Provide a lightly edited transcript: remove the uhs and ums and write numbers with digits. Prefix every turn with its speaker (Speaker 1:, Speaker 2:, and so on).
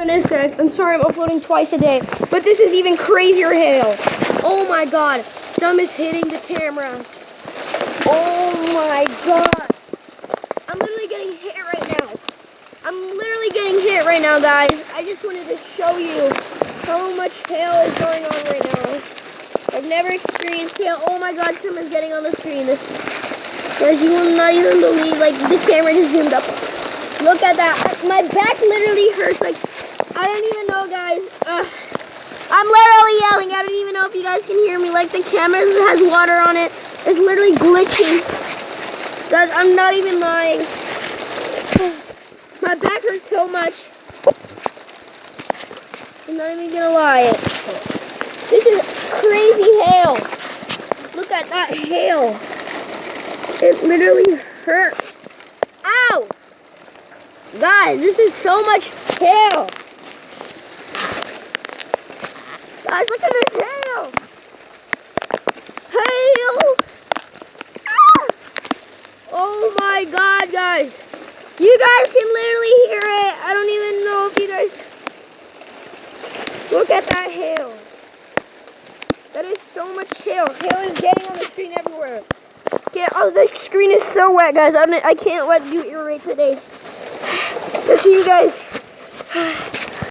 Speaker 1: Goodness guys, I'm sorry I'm uploading twice a day, but this is even crazier hail. Oh my god, some is hitting the camera. Oh my god. I'm literally getting hit right now. Guys. I just wanted to show you how much hail is going on right now. I've never experienced hail. Oh my god, someone's getting on the screen. Guys, you will not even believe, like, the camera just zoomed up. Look at that. My back literally hurts. Like, I don't even know, guys. I'm literally yelling. I don't even know if you guys can hear me. Like, the camera has water on it. It's literally glitching. Guys, I'm not even lying. My back hurts so much. I'm not even gonna lie. This is crazy hail. Look at that hail. It literally hurts. Ow! Guys, this is so much hail. Guys, look at this hail. Hail. Ah! Oh my god, guys. You guys can literally hear it. I don't even know if you guys... Look at that hail. That is so much hail. Hail is getting on the screen everywhere. Oh, the screen is so wet, guys. I can't let you earape today. I'll see you guys.